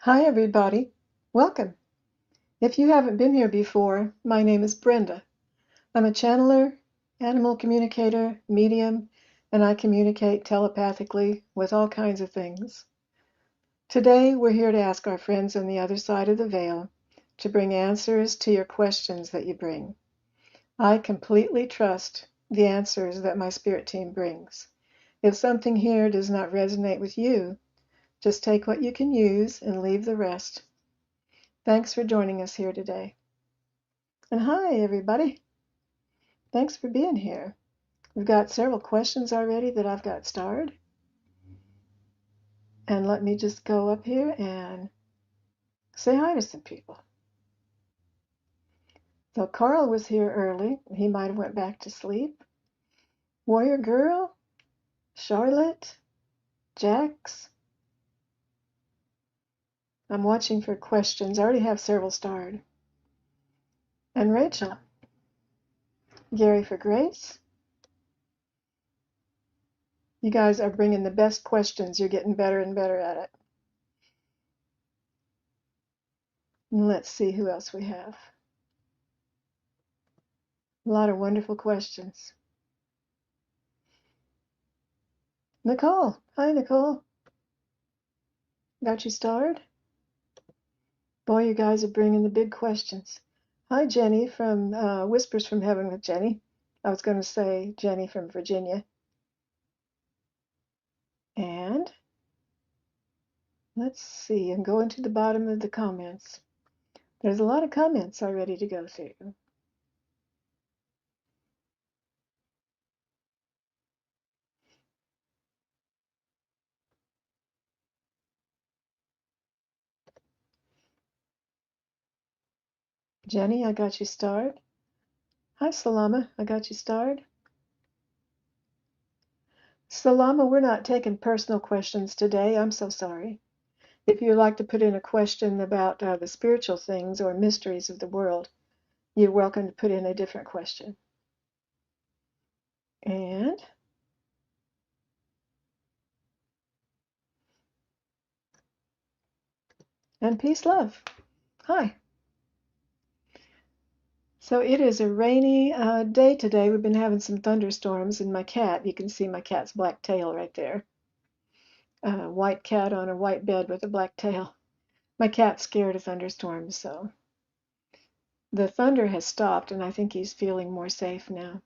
Hi, everybody. Welcome. If you haven't been here before, my name is Brenda. I'm a channeler, animal communicator, medium, and I communicate telepathically with all kinds of things. Today, we're here to ask our friends on the other side of the veil to bring answers to your questions that you bring. I completely trust the answers that my spirit team brings. If something here does not resonate with you, just take what you can use and leave the rest. Thanks for joining us here today. And hi, everybody. Thanks for being here. We've got several questions already that I've got starred. And let me just go up here and say hi to some people. So Carl was here early. He might have went back to sleep. Warrior Girl, Charlotte, Jax. I'm watching for questions. I already have several starred. And Rachel. Gary for Grace. You guys are bringing the best questions. You're getting better and better at it. And let's see who else we have. A lot of wonderful questions. Nicole. Hi, Nicole. Got you starred? Boy, you guys are bringing the big questions. Hi, Jenny from Whispers from Heaven with Jenny. I was going to say Jenny from Virginia. And let's see, I'm going to the bottom of the comments. There's a lot of comments already to go through. Jenny, I got you starred. Hi, Salama, I got you starred. Salama, we're not taking personal questions today. I'm so sorry. If you'd like to put in a question about the spiritual things or mysteries of the world, you're welcome to put in a different question. And peace, love. Hi. So it is a rainy day today. We've been having some thunderstorms, and my cat, you can see my cat's black tail right there. White cat on a white bed with a black tail. My cat's scared of thunderstorms, so the thunder has stopped, and I think he's feeling more safe now.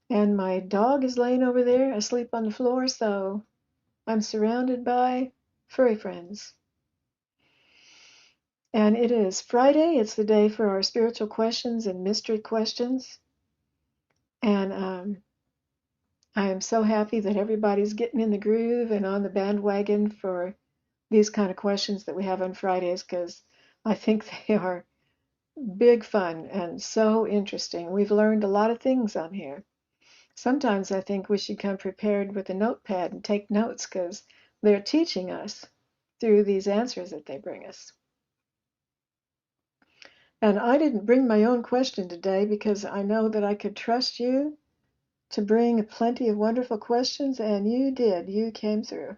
And my dog is laying over there asleep on the floor, so I'm surrounded by furry friends. And it is Friday. It's the day for our spiritual questions and mystery questions. And I am so happy that everybody's getting in the groove and on the bandwagon for these kind of questions that we have on Fridays, because I think they are big fun and so interesting. We've learned a lot of things on here. Sometimes I think we should come prepared with a notepad and take notes, because they're teaching us through these answers that they bring us. And I didn't bring my own question today because I know that I could trust you to bring plenty of wonderful questions, and you did. You came through.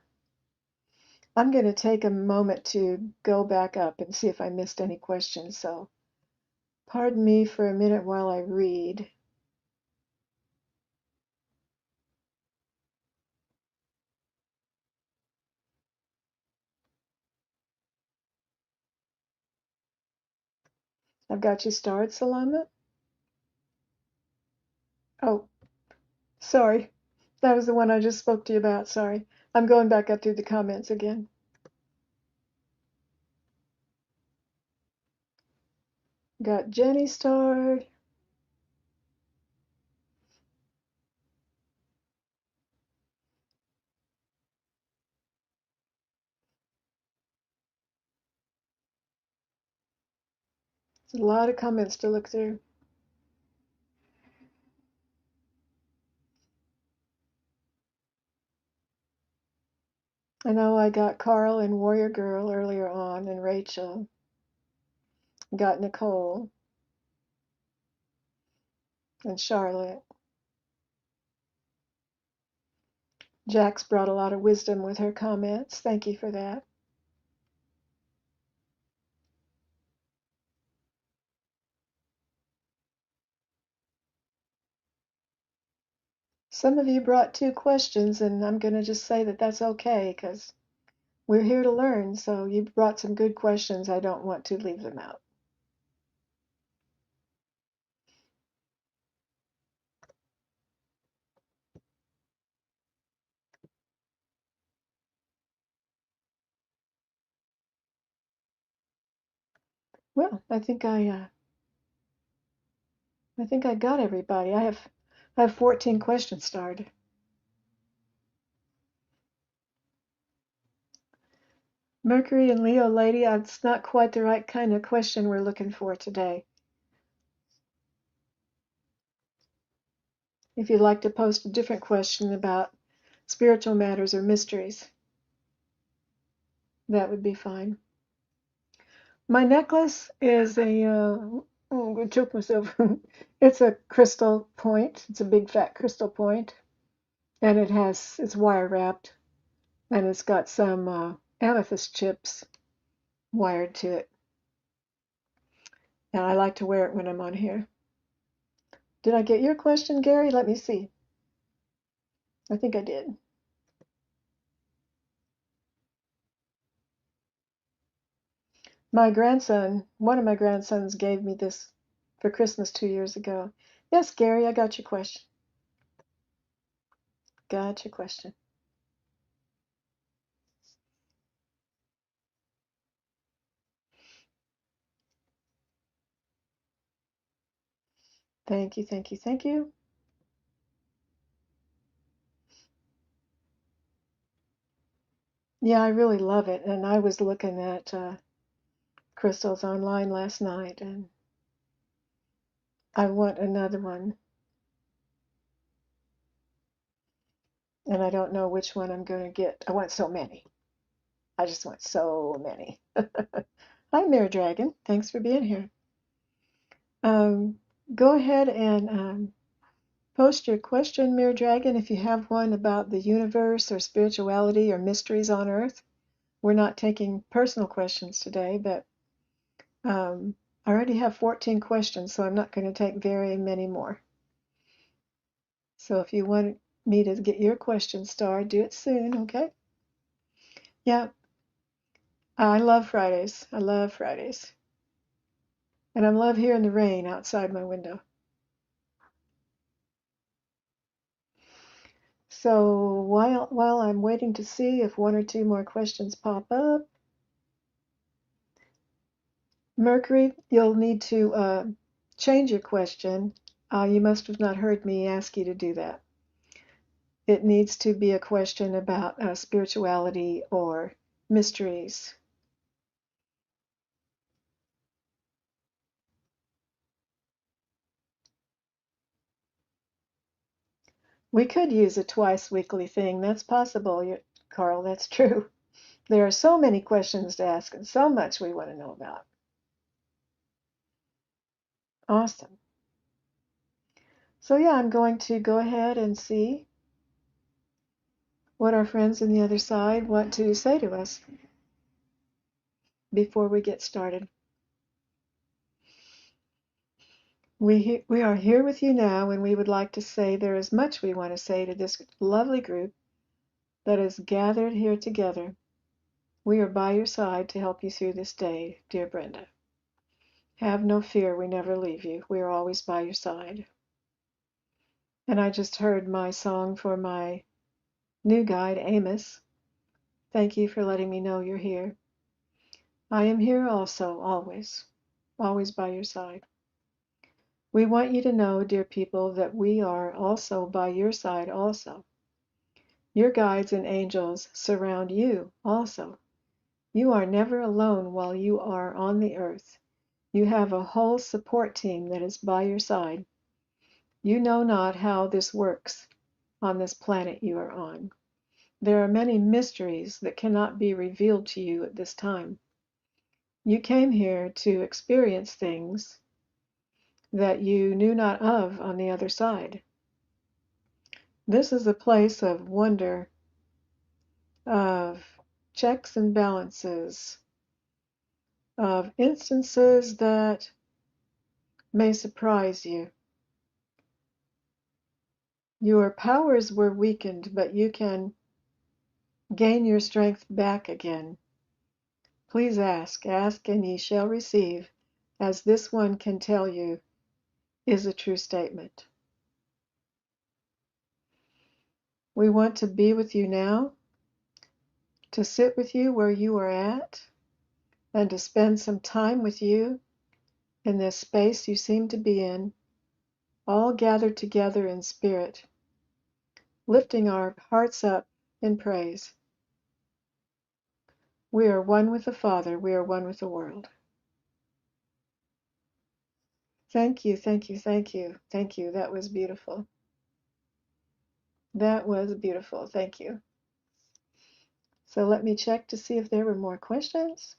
I'm going to take a moment to go back up and see if I missed any questions, so pardon me for a minute while I read. I've got you starred, Salama. Oh, sorry. That was the one I just spoke to you about. Sorry. I'm going back up through the comments again. Got Jenny starred. There's a lot of comments to look through. I know I got Carl and Warrior Girl earlier on, and Rachel. Got Nicole and Charlotte. Jax brought a lot of wisdom with her comments. Thank you for that. Some of you brought 2 questions, and I'm going to just say that that's okay because we're here to learn. So you brought some good questions. I don't want to leave them out. Well, I think I got everybody. I have 14 questions started. Mercury and Leo lady, it's not quite the right kind of question we're looking for today. If you'd like to post a different question about spiritual matters or mysteries, that would be fine. My necklace is I choked myself. It's a crystal point. It's a big fat crystal point, and it's wire wrapped, and it's got some amethyst chips wired to it. And I like to wear it when I'm on here. Did I get your question, Gary? Let me see. I think I did. One of my grandsons gave me this for Christmas 2 years ago. Yes, Gary, I got your question. Got your question. Thank you, thank you, thank you. Yeah, I really love it. And I was looking at crystals online last night, and I want another one. And I don't know which one I'm going to get. I want so many. I just want so many. Hi, Mirror Dragon. Thanks for being here. Go ahead and post your question, Mirror Dragon, if you have one about the universe or spirituality or mysteries on Earth. We're not taking personal questions today, but I already have 14 questions, so I'm not going to take very many more. So if you want me to get your question starred, do it soon, okay? Yeah, I love Fridays. I love Fridays. And I love hearing the rain outside my window. So while I'm waiting to see if 1 or 2 more questions pop up, Mercury, you'll need to change your question. You must have not heard me ask you to do that. It needs to be a question about spirituality or mysteries. We could use a twice weekly thing. That's possible, Carl. That's true. There are so many questions to ask and so much we want to know about. Awesome. So yeah, I'm going to go ahead and see what our friends on the other side want to say to us before we get started. We are here with you now, and we would like to say there is much we want to say to this lovely group that is gathered here together. We are by your side to help you through this day, dear Brenda. Have no fear, we never leave you. We are always by your side. And I just heard my song for my new guide, Amos. Thank you for letting me know you're here. I am here also, always, always by your side. We want you to know, dear people, that we are also by your side also. Your guides and angels surround you also. You are never alone while you are on the earth. You have a whole support team that is by your side. You know not how this works on this planet you are on. There are many mysteries that cannot be revealed to you at this time. You came here to experience things that you knew not of on the other side. This is a place of wonder, of checks and balances, of instances that may surprise you. Your powers were weakened, but you can gain your strength back again. Please ask, ask, and ye shall receive, as this one can tell you is a true statement. We want to be with you now, to sit with you where you are at, and to spend some time with you in this space you seem to be in, all gathered together in spirit, lifting our hearts up in praise. We are one with the Father. We are one with the world. Thank you, thank you, thank you, thank you. That was beautiful. That was beautiful. Thank you. So let me check to see if there were more questions.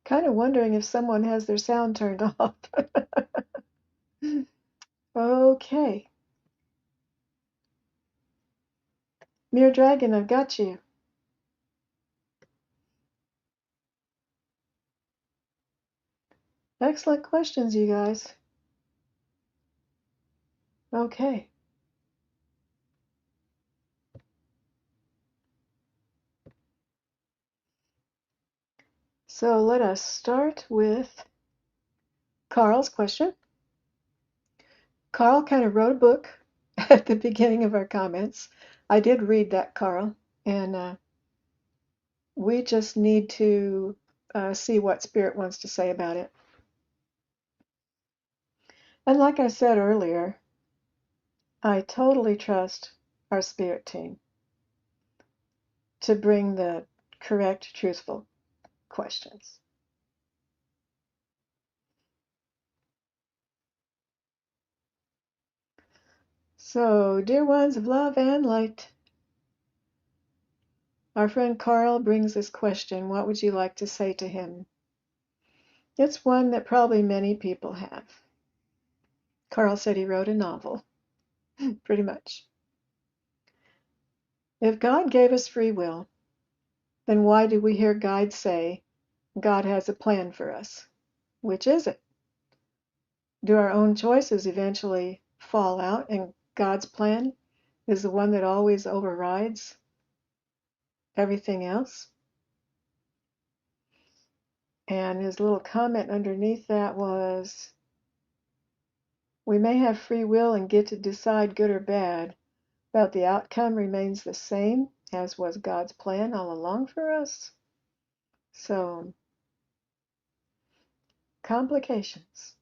Kind of wondering if someone has their sound turned off. Okay. Mere Dragon, I've got you. Excellent questions, you guys. Okay. So let us start with Carl's question. Carl kind of wrote a book at the beginning of our comments. I did read that, Carl, and we just need to see what Spirit wants to say about it. And like I said earlier, I totally trust our Spirit team to bring the correct, truthful questions. So, dear ones of love and light, our friend Carl brings this question. What would you like to say to him? It's one that probably many people have. Carl said he wrote a novel, pretty much. If God gave us free will, then why do we hear guides say God has a plan for us? Which is it? Do our own choices eventually fall out and God's plan is the one that always overrides everything else? And his little comment underneath that was, we may have free will and get to decide good or bad, but the outcome remains the same as was God's plan all along for us. So, complications.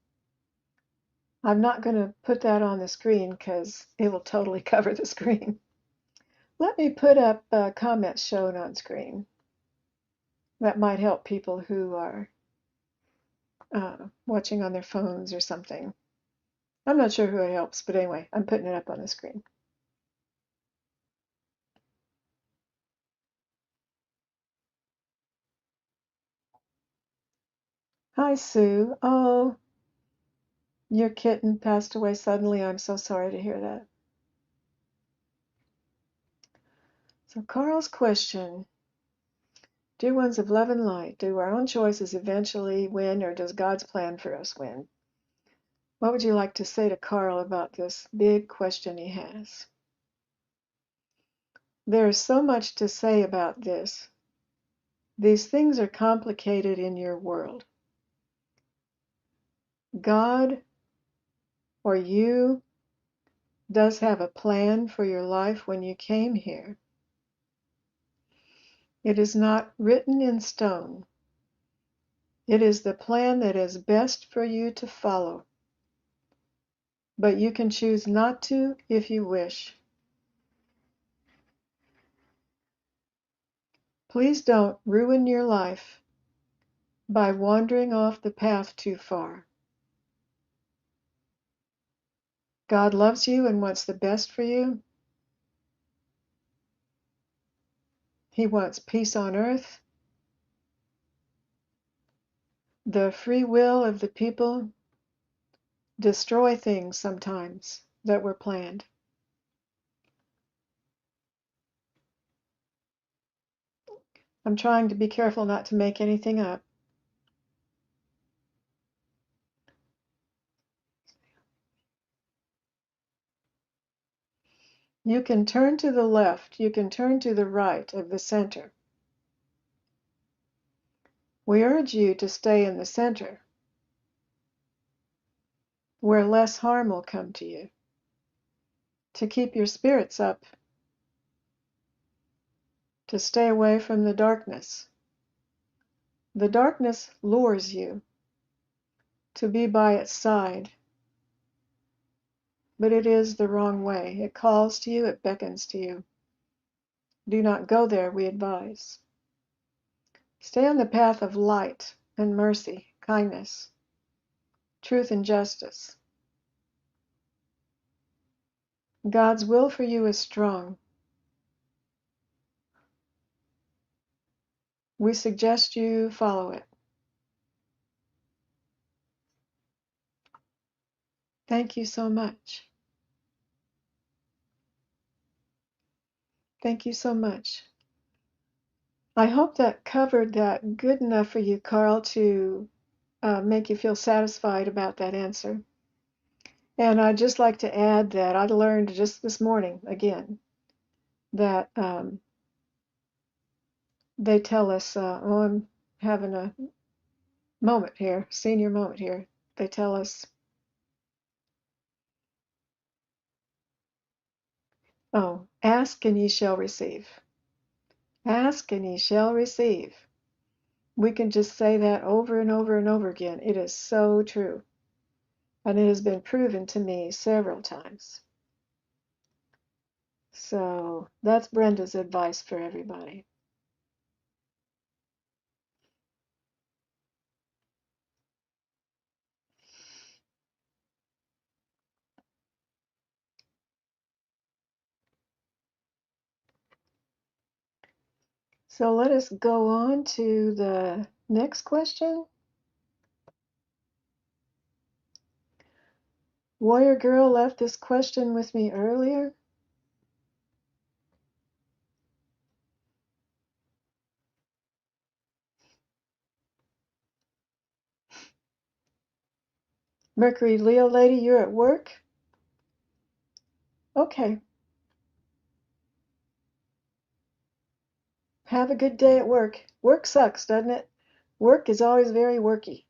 I'm not going to put that on the screen because it will totally cover the screen. Let me put up comments shown on screen. That might help people who are watching on their phones or something. I'm not sure who it helps, but anyway, I'm putting it up on the screen. Hi, Sue. Oh, your kitten passed away suddenly. I'm so sorry to hear that. So Carl's question, dear ones of love and light, do our own choices eventually win, or does God's plan for us win? What would you like to say to Carl about this big question he has? There's so much to say about this. These things are complicated in your world. God or you does have a plan for your life when you came here. It is not written in stone. It is the plan that is best for you to follow. But you can choose not to if you wish. Please don't ruin your life by wandering off the path too far. God loves you and wants the best for you. He wants peace on earth. The free will of the people destroy things sometimes. that were planned. I'm trying to be careful not to make anything up. You can turn to the left, you can turn to the right of the center. We urge you to stay in the center, where less harm will come to you, to keep your spirits up, to stay away from the darkness. The darkness lures you to be by its side, but it is the wrong way. It calls to you, it beckons to you. Do not go there, we advise. Stay on the path of light and mercy, kindness, truth and justice. God's will for you is strong. We suggest you follow it. Thank you so much. Thank you so much. I hope that covered that good enough for you, Carl, to make you feel satisfied about that answer. And I'd just like to add that I learned just this morning, again, that they tell us, oh, I'm having a moment here, senior moment here. They tell us, oh, ask and ye shall receive. Ask and ye shall receive. We can just say that over and over and over again. It is so true. And it has been proven to me several times. So that's Brenda's advice for everybody. So let us go on to the next question. Warrior Girl left this question with me earlier. Mercury Leo lady, you're at work? Okay. Have a good day at work. Work sucks, doesn't it? Work is always very worky.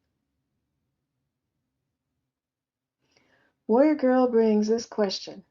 Warrior Girl brings this question.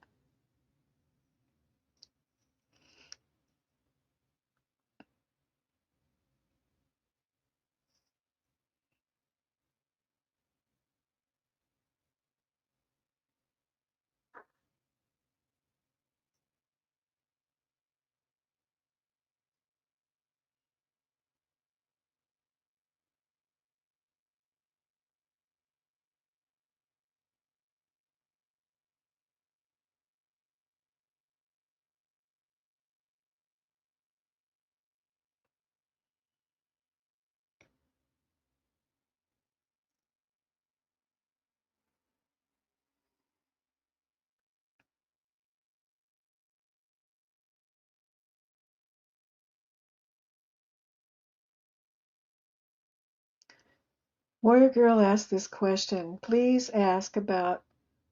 Warrior Girl asked this question. Please ask about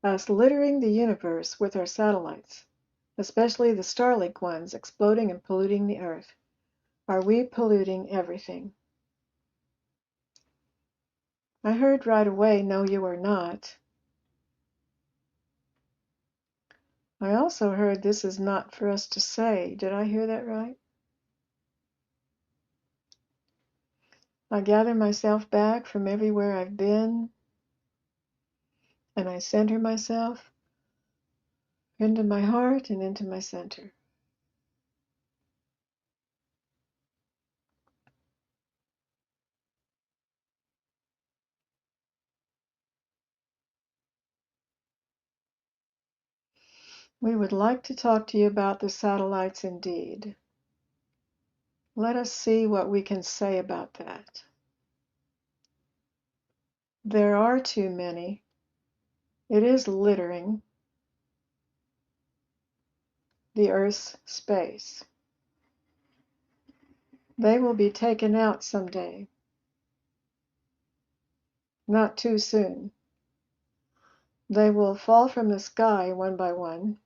us littering the universe with our satellites, especially the Starlink ones exploding and polluting the Earth. Are we polluting everything? I heard right away, no, you are not. I also heard this is not for us to say. Did I hear that right? I gather myself back from everywhere I've been, and I center myself into my heart and into my center. We would like to talk to you about the satellites indeed. Let us see what we can say about that. There are too many. It is littering. the Earth's space. They will be taken out someday. Not too soon. They will fall from the sky one by one.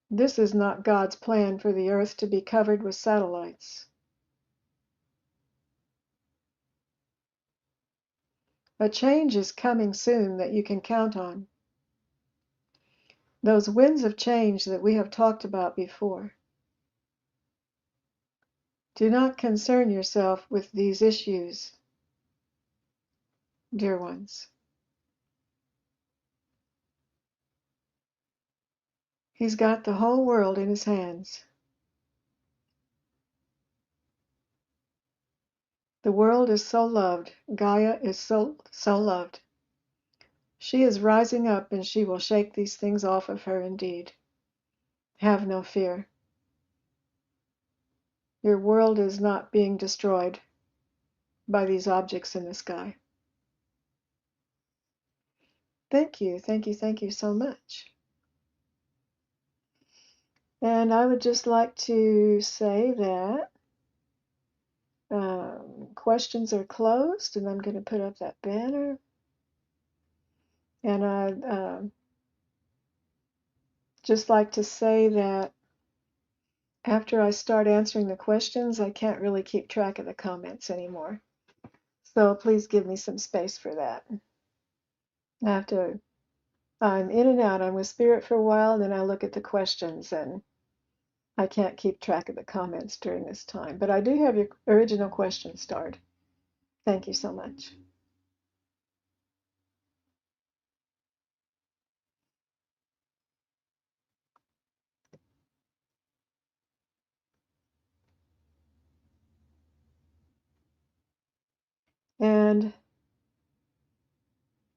This is not God's plan for the Earth to be covered with satellites. A change is coming soon that you can count on. Those winds of change that we have talked about before. Do not concern yourself with these issues, dear ones. He's got the whole world in his hands. The world is so loved. Gaia is so loved. She is rising up and she will shake these things off of her indeed. Have no fear. Your world is not being destroyed by these objects in the sky. Thank you, thank you, thank you so much. And I would just like to say that questions are closed, and I'm going to put up that banner. And I'd just like to say that after I start answering the questions, I can't really keep track of the comments anymore. So please give me some space for that. I'm in and out. I'm with Spirit for a while, and then I look at the questions, and I can't keep track of the comments during this time. But I do have your original question starred. Thank you so much. And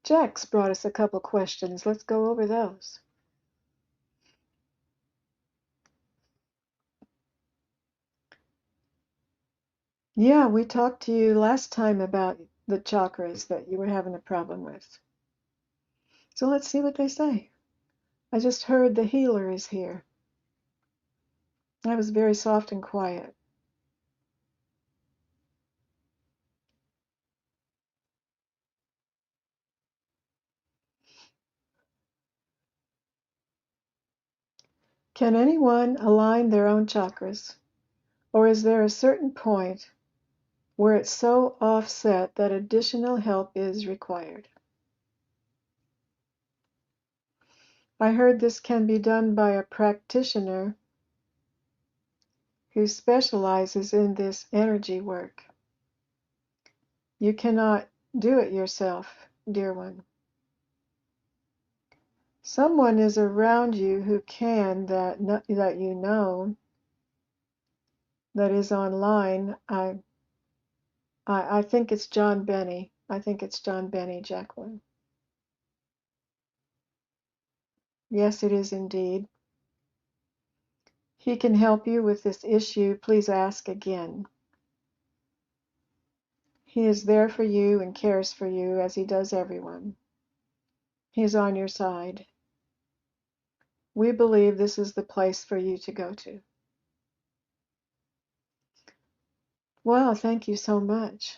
Jack's brought us a couple questions. Let's go over those. Yeah, we talked to you last time about the chakras that you were having a problem with. So let's see what they say. I just heard the healer is here. I was very soft and quiet. Can anyone align their own chakras? Or is there a certain point where it's so offset that additional help is required? I heard this can be done by a practitioner who specializes in this energy work. You cannot do it yourself, dear one. Someone is around you who can, that you know, that is online. I think it's John Benny. I think it's John Benny, Jacqueline. Yes, it is indeed. He can help you with this issue. Please ask again. He is there for you and cares for you as he does everyone. He is on your side. We believe this is the place for you to go to. Wow, thank you so much.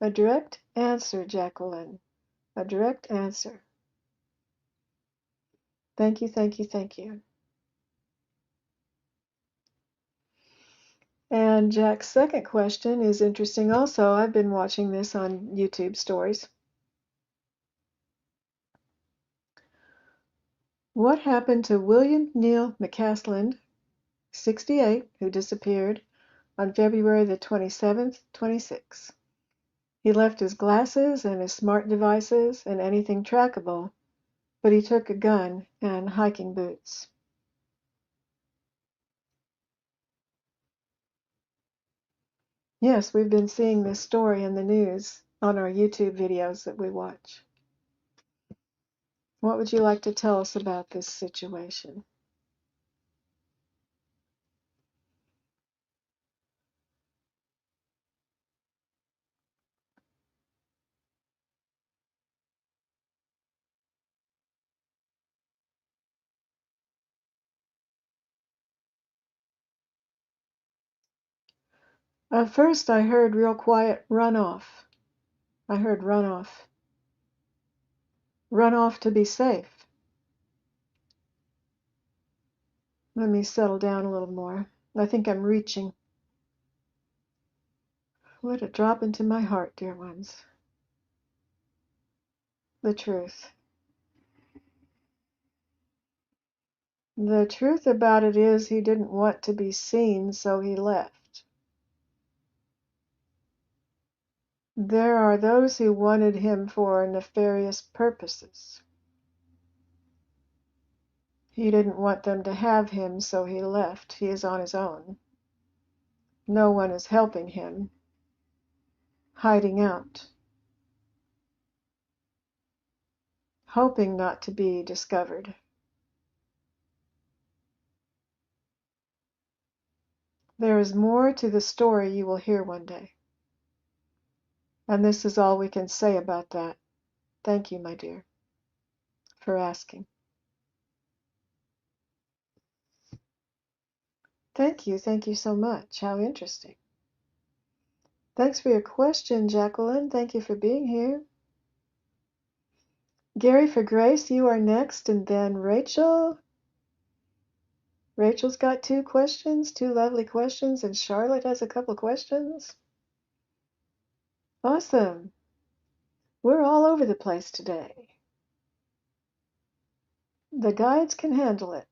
A direct answer, Jacqueline. A direct answer. Thank you, thank you, thank you. And Jack's second question is interesting also. I've been watching this on YouTube stories. What happened to William Neal McCaslin, 68, who disappeared on February the 27th, 26? He left his glasses and his smart devices and anything trackable, but he took a gun and hiking boots. Yes, we've been seeing this story in the news on our YouTube videos that we watch. What would you like to tell us about this situation? At first I heard real quiet, run off. I heard run off. Run off to be safe. Let me settle down a little more. I think I'm reaching. What a drop into my heart, dear ones. The truth. The truth about it is he didn't want to be seen, so he left. There are those who wanted him for nefarious purposes. He didn't want them to have him, so he left. He is on his own. No one is helping him, hiding out, hoping not to be discovered. There is more to the story you will hear one day. And this is all we can say about that. Thank you, my dear, for asking. Thank you. Thank you so much. How interesting. Thanks for your question, Jacqueline. Thank you for being here. Gary for Grace, you are next, and then Rachel. Rachel's got 2 questions, 2 lovely questions, and Charlotte has a couple of questions. Awesome. We're all over the place today. The guides can handle it.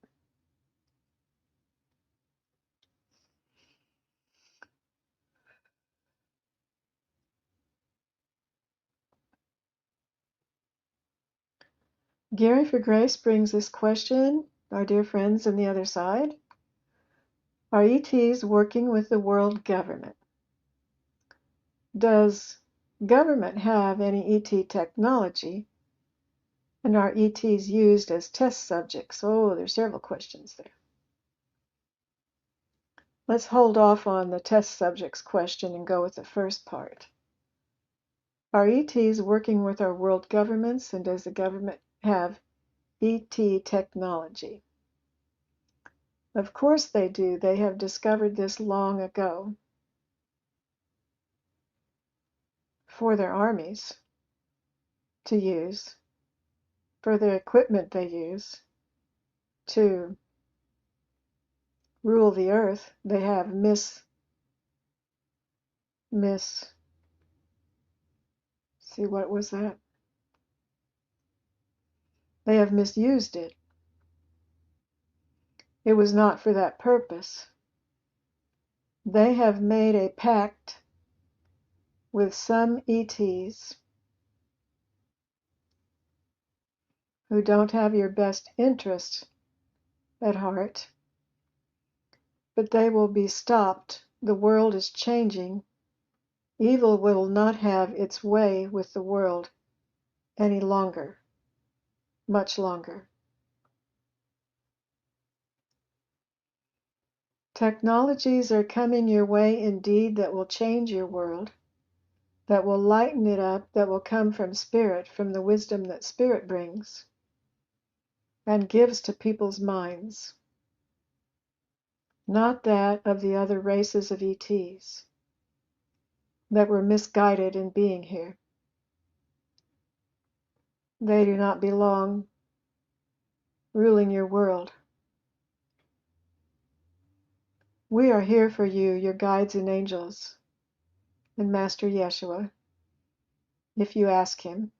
Gary for Grace brings this question, our dear friends on the other side. Are ETs working with the world government? Does government have any ET technology? And are ETs used as test subjects? Oh, there's several questions there. Let's hold off on the test subjects question and go with the first part. Are ETs working with our world governments, and does the government have ET technology? Of course they do. They have discovered this long ago for their armies to use, for the equipment they use to rule the earth. They have see, what was that? They have misused it. It was not for that purpose. They have made a pact with some ETs who don't have your best interest at heart, but they will be stopped. The world is changing. Evil will not have its way with the world any longer, much longer. Technologies are coming your way indeed that will change your world, that will lighten it up, that will come from Spirit, from the wisdom that Spirit brings and gives to people's minds, not that of the other races of ETs that were misguided in being here. They do not belong ruling your world. We are here for you, your guides and angels, and Master Yeshua, if you ask him.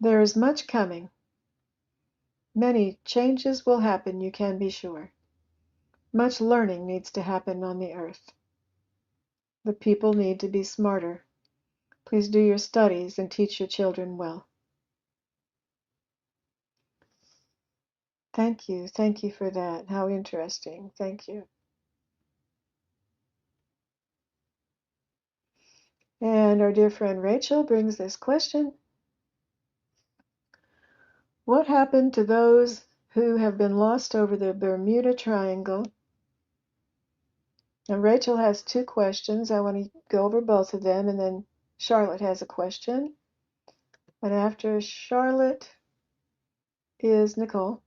There is much coming. Many changes will happen, you can be sure. Much learning needs to happen on the earth. The people need to be smarter. Please do your studies and teach your children well. Thank you. Thank you for that. How interesting. Thank you. And our dear friend Rachel brings this question. What happened to those who have been lost over the Bermuda Triangle? And Rachel has 2 questions. I want to go over both of them, and then Charlotte has a question. And after Charlotte is Nicole.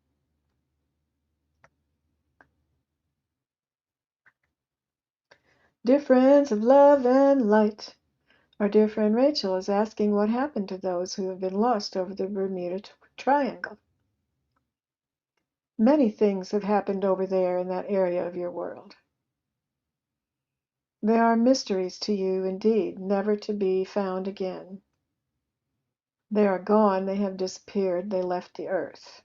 Dear friends of love and light, our dear friend Rachel is asking what happened to those who have been lost over the Bermuda Triangle. Many things have happened over there in that area of your world. They are mysteries to you indeed, never to be found again. They are gone, they have disappeared, they left the earth.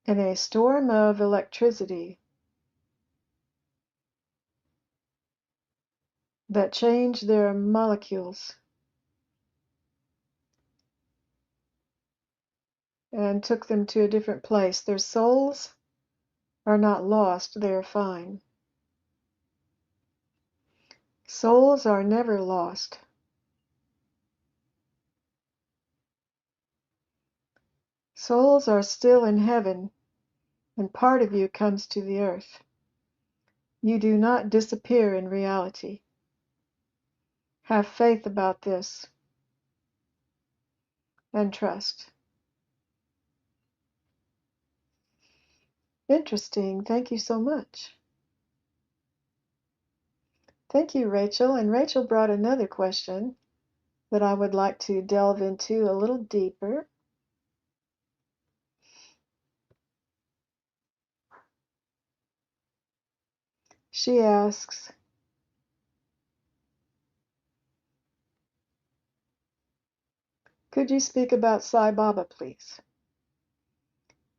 In a storm of electricity that changed their molecules and took them to a different place, their souls are not lost, they are fine. Souls are never lost. Souls are still in heaven, and part of you comes to the earth. You do not disappear in reality. Have faith about this and trust. Interesting. Thank you so much. Thank you, Rachel. And Rachel brought another question that I would like to delve into a little deeper. She asks, could you speak about Sai Baba, please?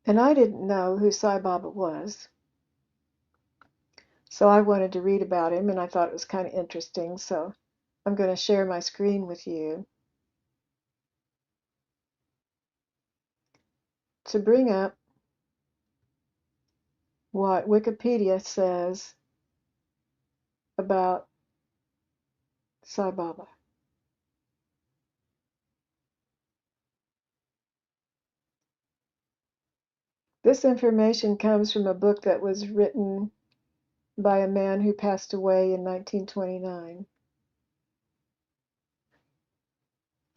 And I didn't know who Sai Baba was, so I wanted to read about him, and I thought it was kind of interesting, so I'm going to share my screen with you to bring up what Wikipedia says about Sai Baba. This information comes from a book that was written by a man who passed away in 1929.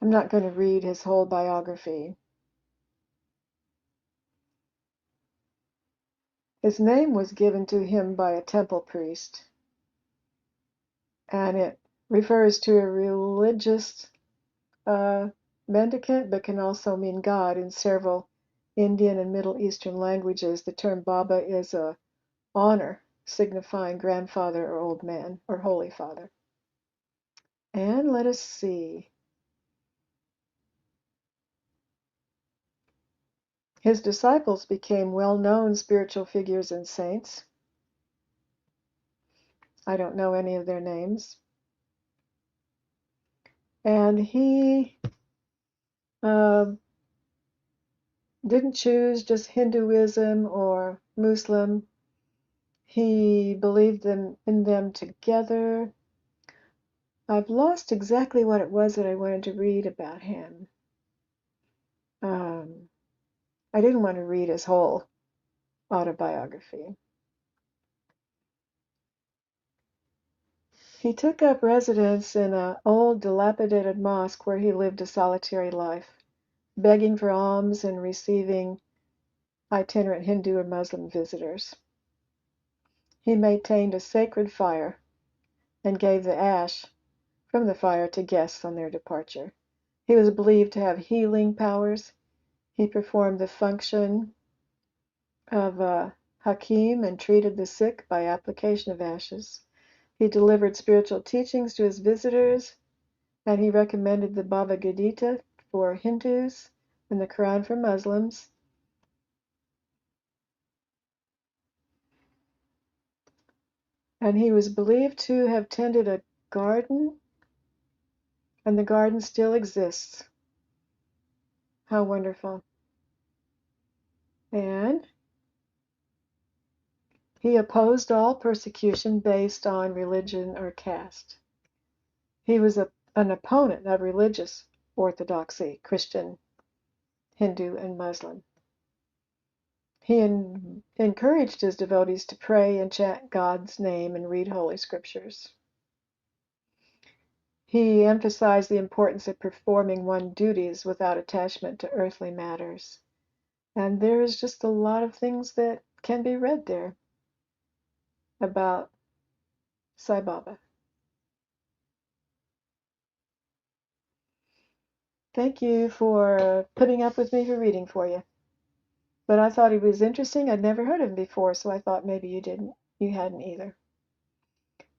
I'm not going to read his whole biography. His name was given to him by a temple priest, and it refers to a religious mendicant, but can also mean God in several Indian and Middle Eastern languages. The term Baba is a honor signifying grandfather or old man or holy father. And let us see. His disciples became well-known spiritual figures and saints. I don't know any of their names. And he didn't choose just Hinduism or Muslim. He believed in them together. I've lost exactly what it was that I wanted to read about him. I didn't want to read his whole autobiography. He took up residence in an old dilapidated mosque where he lived a solitary life, begging for alms and receiving itinerant Hindu or Muslim visitors. He maintained a sacred fire and gave the ash from the fire to guests on their departure. He was believed to have healing powers. He performed the function of a hakim and treated the sick by application of ashes. He delivered spiritual teachings to his visitors, and he recommended the Bhagavad Gita for Hindus and the Quran for Muslims. And he was believed to have tended a garden, and the garden still exists. How wonderful. And he opposed all persecution based on religion or caste. He was an opponent of religious orthodoxy, Christian, Hindu, and Muslim. He encouraged his devotees to pray and chant God's name and read holy scriptures. He emphasized the importance of performing one's duties without attachment to earthly matters. And there is just a lot of things that can be read there. about Sai Baba. Thank you for putting up with me for reading for you. But I thought he was interesting. I'd never heard of him before, so I thought maybe you hadn't either.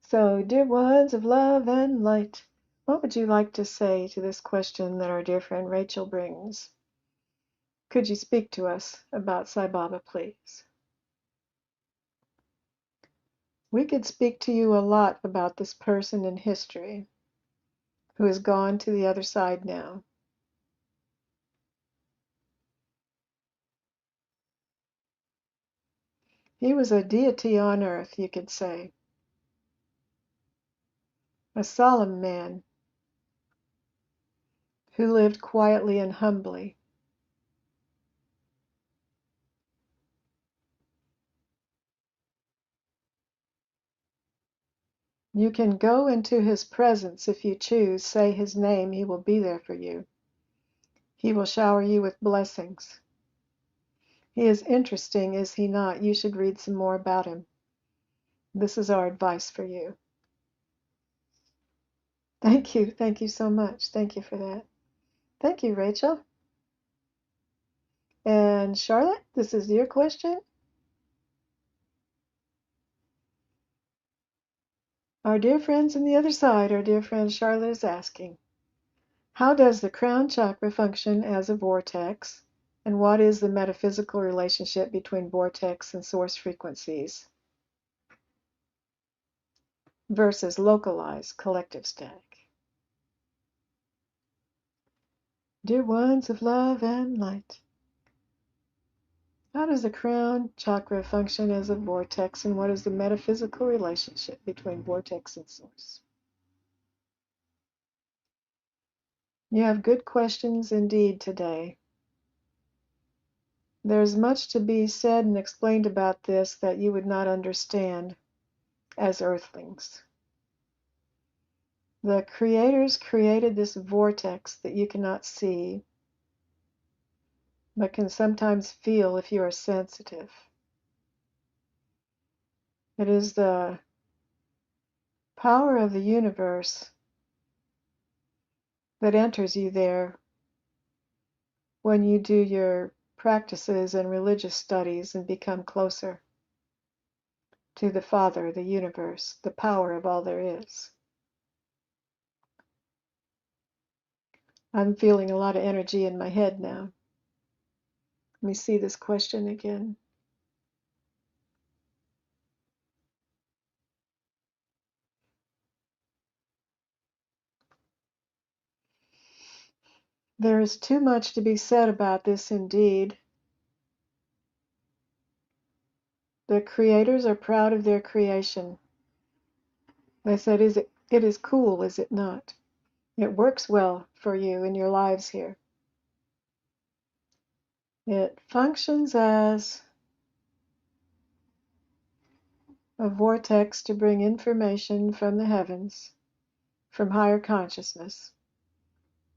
So, dear ones of love and light, what would you like to say to this question that our dear friend Rachel brings? Could you speak to us about Sai Baba, please? We could speak to you a lot about this person in history who has gone to the other side now. He was a deity on earth, you could say, a solemn man who lived quietly and humbly. You can go into his presence if you choose, say his name, he will be there for you. He will shower you with blessings. He is interesting, is he not? You should read some more about him. This is our advice for you. Thank you. Thank you so much. Thank you for that. Thank you, Rachel. And Charlotte, this is your question. Our dear friends on the other side, our dear friend Charlotte is asking, how does the crown chakra function as a vortex? And what is the metaphysical relationship between vortex and source frequencies versus localized collective static? Dear ones of love and light, how does the crown chakra function as a vortex, and what is the metaphysical relationship between vortex and source? You have good questions indeed today. There's much to be said and explained about this that you would not understand as earthlings. The creators created this vortex that you cannot see, but can sometimes feel if you are sensitive. It is the power of the universe that enters you there when you do your practices and religious studies and become closer to the Father, the universe, the power of all there is. I'm feeling a lot of energy in my head now. Let me see this question again. There is too much to be said about this indeed. The creators are proud of their creation. They said, it is cool, is it not? It works well for you in your lives here. It functions as a vortex to bring information from the heavens, from higher consciousness,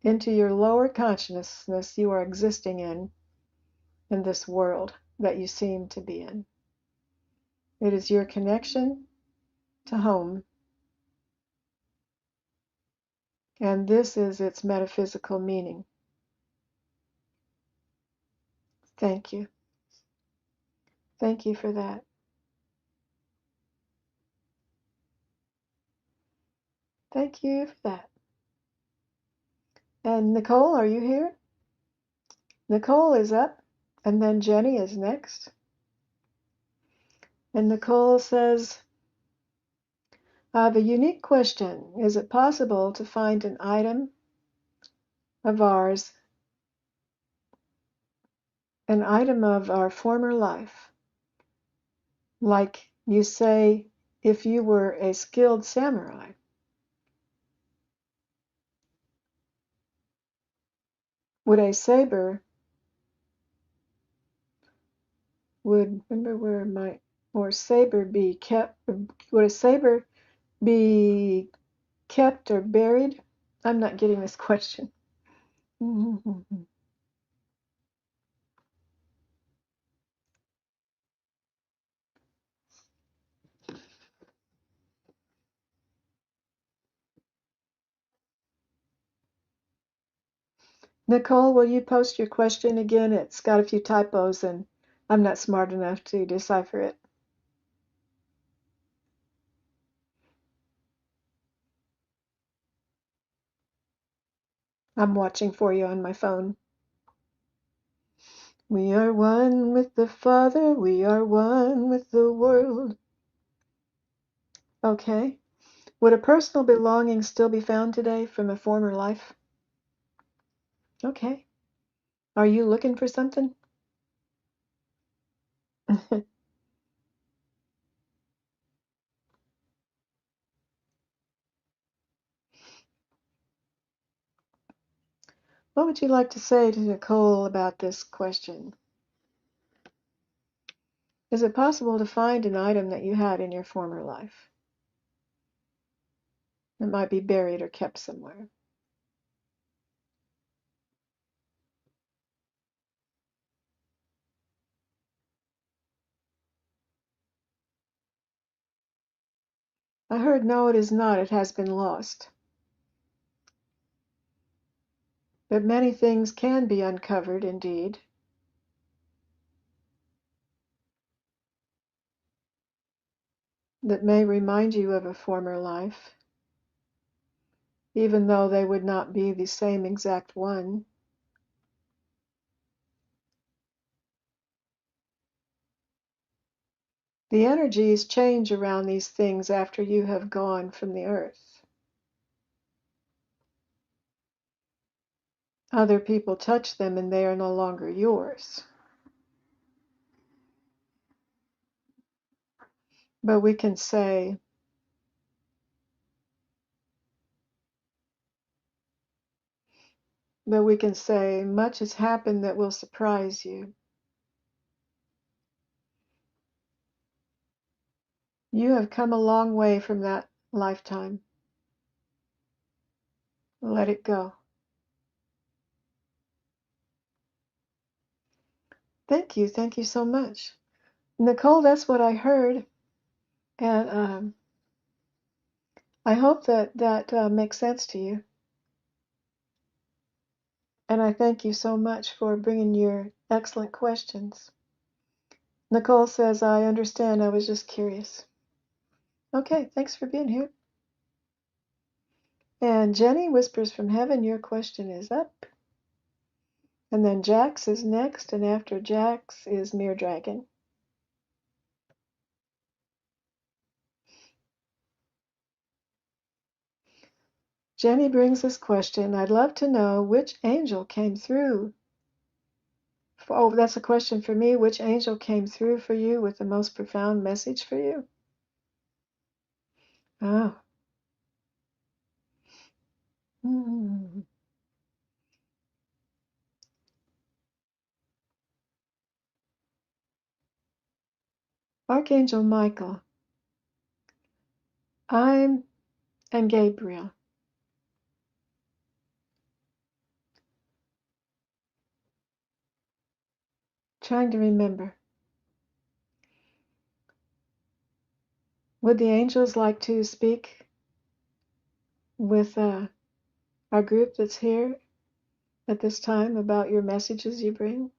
into your lower consciousness you are existing in this world that you seem to be in. It is your connection to home, and this is its metaphysical meaning. Thank you. Thank you for that. Thank you for that. And Nicole, are you here? Nicole is up, and then Jenny is next. And Nicole says, I have a unique question. Is it possible to find an item of ours, an item of our former life? Like you say, if you were a skilled samurai, would a saber would remember where my or saber be kept? Would a saber be kept or buried? I'm not getting this question. Nicole, will you post your question again? It's got a few typos and I'm not smart enough to decipher it. I'm watching for you on my phone. We are one with the Father, we are one with the world. Okay. Would a personal belonging still be found today from a former life? Okay. Are you looking for something? What would you like to say to Nicole about this question? Is it possible to find an item that you had in your former life? It might be buried or kept somewhere. I heard no, it is not. It has been lost. But many things can be uncovered, indeed. That may remind you of a former life, even though they would not be the same exact one. The energies change around these things after you have gone from the earth. Other people touch them and they are no longer yours. But we can say, much has happened that will surprise you. You have come a long way from that lifetime. Let it go. Thank you so much. Nicole, that's what I heard. And I hope that makes sense to you. And I thank you so much for bringing your excellent questions. Nicole says, I understand. I was just curious. Okay, thanks for being here. And Jenny whispers from heaven, your question is up. And then Jax is next, and after Jax is Mere Dragon. Jenny brings this question. I'd love to know which angel came through. Oh, that's a question for me. Which angel came through for you with the most profound message for you? Oh. Hmm. Archangel Michael. I'm and Gabriel. Trying to remember. Would the angels like to speak with our group that's here at this time about your messages you bring?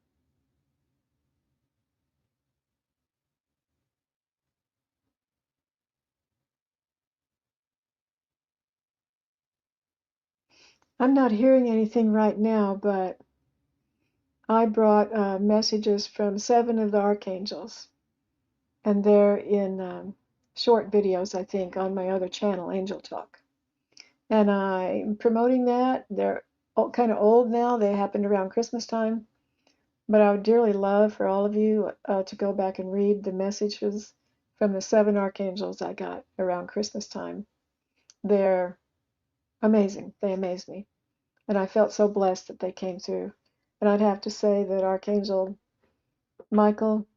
I'm not hearing anything right now, but I brought messages from 7 of the archangels, and they're in short videos, I think, on my other channel, Angel Talk. And I'm promoting that. They're kind of old now. They happened around Christmas time. But I would dearly love for all of you to go back and read the messages from the 7 archangels I got around Christmas time. They're amazing. They amaze me. And I felt so blessed that they came through. And I'd have to say that Archangel Michael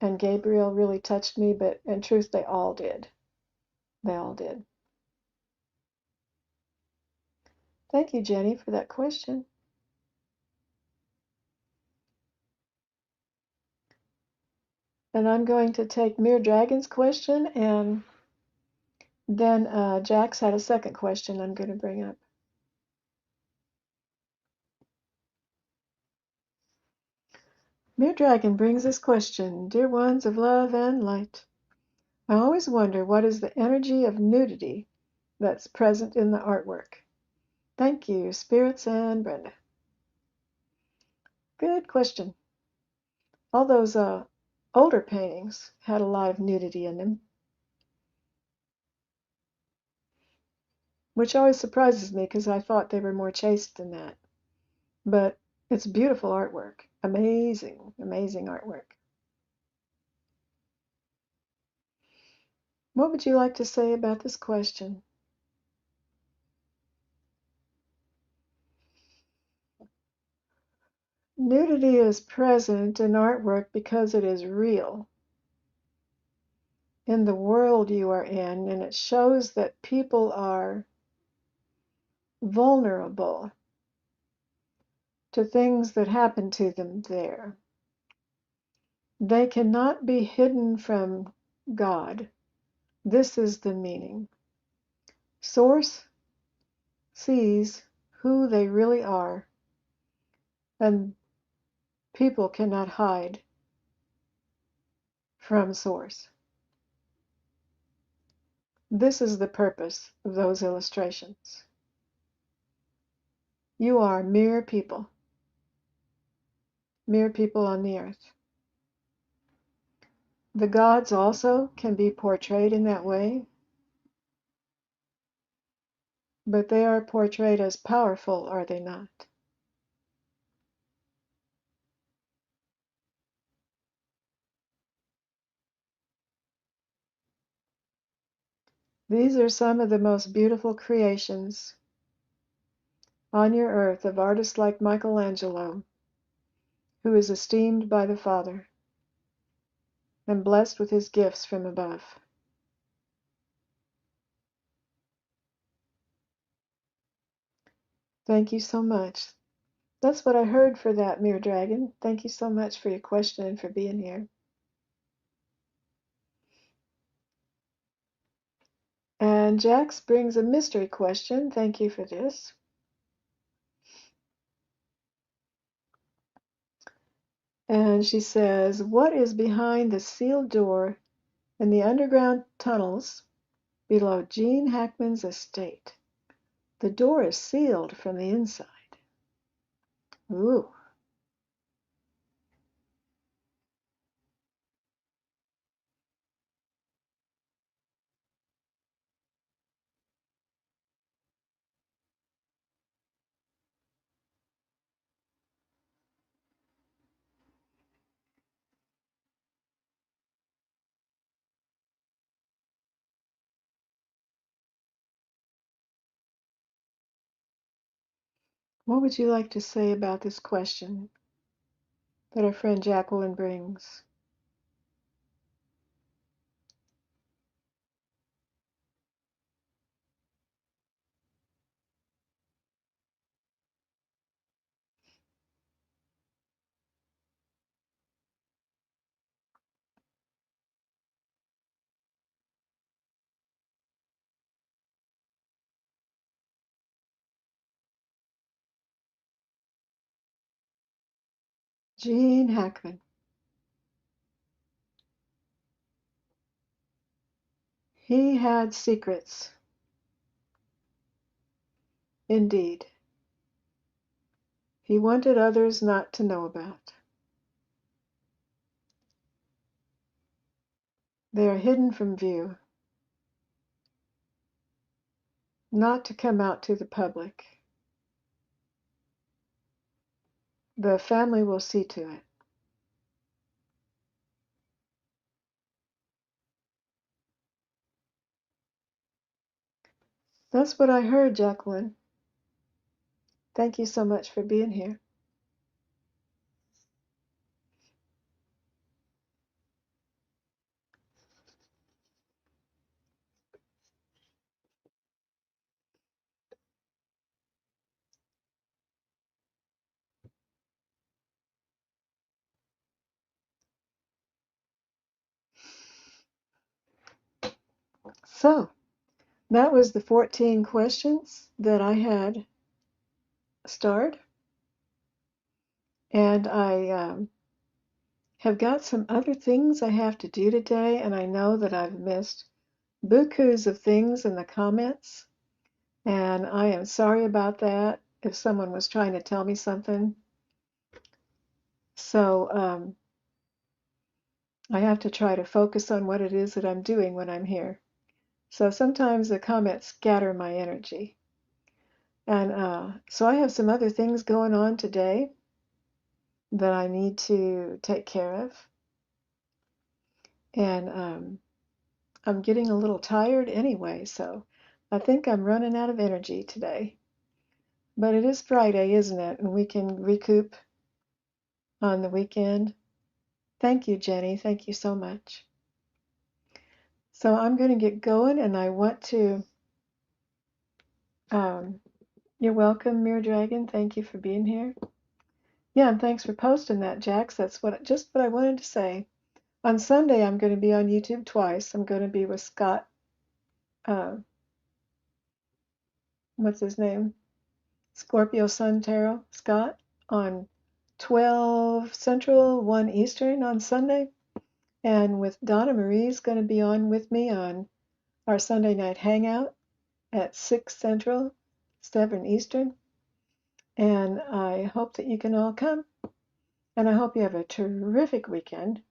and Gabriel really touched me, but in truth, they all did. They all did. Thank you, Jenny, for that question. And I'm going to take Mere Dragon's question, and then Jax had a second question I'm going to bring up. Mere Dragon brings this question. Dear ones of love and light, I always wonder what is the energy of nudity that's present in the artwork. Thank you, Spirits and Brenda. Good question. All those older paintings had a lot of nudity in them, which always surprises me because I thought they were more chaste than that. But it's beautiful artwork. Amazing, amazing artwork. What would you like to say about this question? Nudity is present in artwork because it is real in the world you are in, and it shows that people are vulnerable to things that happen to them there. They cannot be hidden from God. This is the meaning. Source sees who they really are, and people cannot hide from Source. This is the purpose of those illustrations. You are mere people on the earth. The gods also can be portrayed in that way, but they are portrayed as powerful, are they not? These are some of the most beautiful creations on your earth of artists like Michelangelo, who is esteemed by the Father and blessed with his gifts from above. Thank you so much. That's what I heard for that, Mere Dragon. Thank you so much for your question and for being here. And Jax brings a mystery question. Thank you for this. And she says, what is behind the sealed door in the underground tunnels below Gene Hackman's estate? The door is sealed from the inside. Ooh. What would you like to say about this question that our friend Jacqueline brings? Gene Hackman. He had secrets. Indeed. He wanted others not to know about. They are hidden from view, not to come out to the public. The family will see to it. That's what I heard, Jacqueline. Thank you so much for being here. So, that was the 14 questions that I had starred. And I have got some other things I have to do today, and I know that I've missed bukus of things in the comments, and I am sorry about that if someone was trying to tell me something. So I have to try to focus on what it is that I'm doing when I'm here. So sometimes the comments scatter my energy. And so I have some other things going on today that I need to take care of. And I'm getting a little tired anyway, so I think I'm running out of energy today. But it is Friday, isn't it? And we can recoup on the weekend. Thank you, Jenny. Thank you so much. So I'm going to get going, and I want to. Um, you're welcome, Mirror Dragon. Thank you for being here. Yeah, and thanks for posting that, Jax. That's just what I wanted to say. On Sunday, I'm going to be on YouTube twice. I'm going to be with Scott. What's his name? Scorpio Sun Tarot, Scott, on 12 Central, 1 Eastern on Sunday. And with Donna Marie's going to be on with me on our Sunday night hangout at 6 Central, 7 Eastern. And I hope that you can all come. And I hope you have a terrific weekend.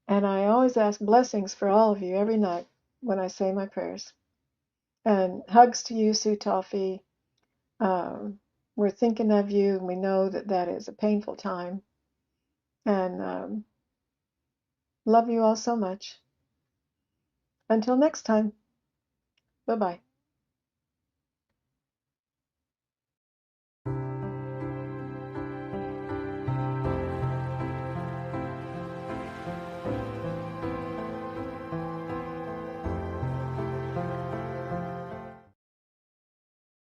And I always ask blessings for all of you every night when I say my prayers. And hugs to you, Sue Toffee. We're thinking of you, and we know that that is a painful time. And love you all so much. Until next time, bye-bye.